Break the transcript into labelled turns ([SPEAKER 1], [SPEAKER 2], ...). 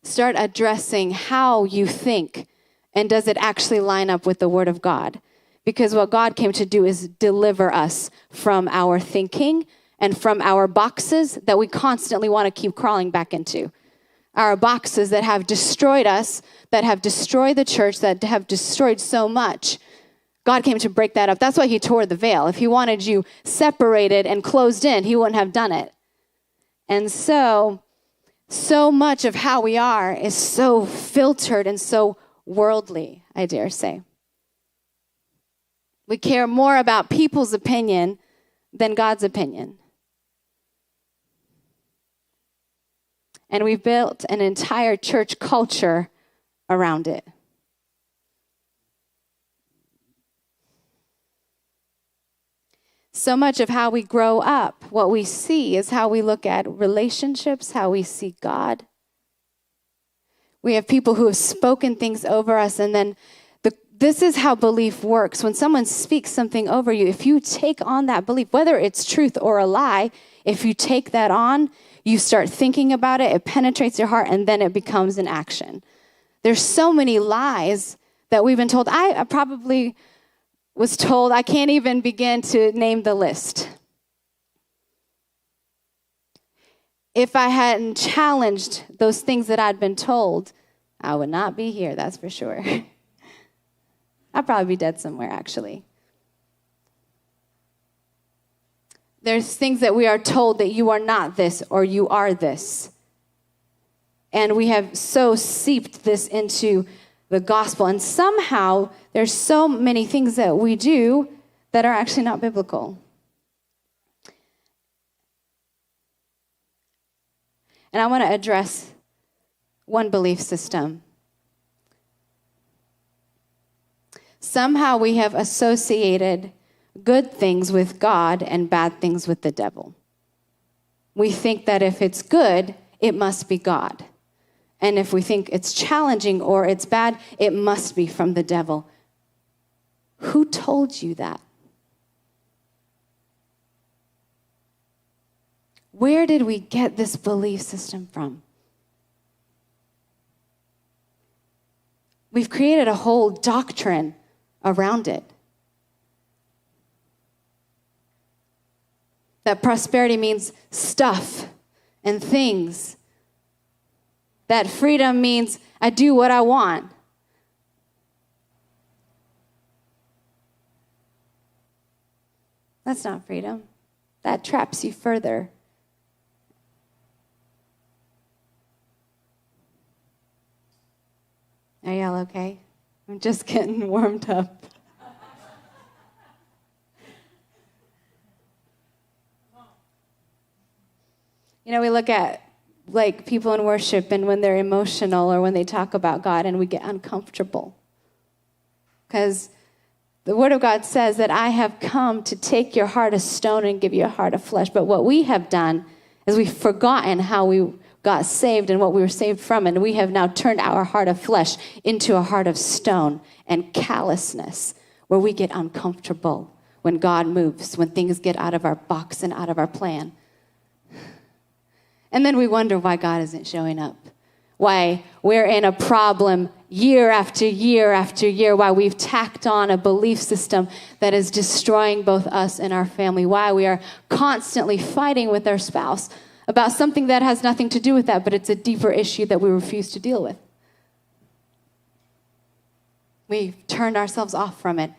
[SPEAKER 1] start addressing how you think, and does it actually line up with the Word of God? Because what God came to do is deliver us from our thinking and from our boxes that we constantly want to keep crawling back into. Our boxes that have destroyed us, that have destroyed the church, that have destroyed so much. God came to break that up. That's why he tore the veil. If he wanted you separated and closed in, he wouldn't have done it. And so much of how we are is so filtered and so worldly, I dare say. We care more about people's opinion than God's opinion. And we've built an entire church culture around it. So much of how we grow up, what we see is how we look at relationships, how we see God. We have people who have spoken things over us, and then this is how belief works. When someone speaks something over you, if you take on that belief, whether it's truth or a lie, if you take that on, you start thinking about it, it penetrates your heart, and then it becomes an action. There's so many lies that we've been told. I probably was told, I can't even begin to name the list. If I hadn't challenged those things that I'd been told, I would not be here, that's for sure. I'd probably be dead somewhere, actually. There's things that we are told that you are not this or you are this. And we have so seeped this into the gospel. And somehow there's so many things that we do that are actually not biblical. And I want to address one belief system. Somehow we have associated good things with God and bad things with the devil. We think that if it's good, it must be God. And if we think it's challenging or it's bad, it must be from the devil. Who told you that? Where did we get this belief system from? We've created a whole doctrine around it. That prosperity means stuff and things. That freedom means I do what I want. That's not freedom. That traps you further. Are y'all okay? I'm just getting warmed up. You know, we look at like people in worship and when they're emotional or when they talk about God and we get uncomfortable. Because the Word of God says that I have come to take your heart of stone and give you a heart of flesh. But what we have done is we've forgotten how we got saved and what we were saved from. And we have now turned our heart of flesh into a heart of stone and callousness where we get uncomfortable when God moves, when things get out of our box and out of our plan. And then we wonder why God isn't showing up, why we're in a problem year after year after year, why we've tacked on a belief system that is destroying both us and our family, why we are constantly fighting with our spouse about something that has nothing to do with that, but it's a deeper issue that we refuse to deal with. We've turned ourselves off from it.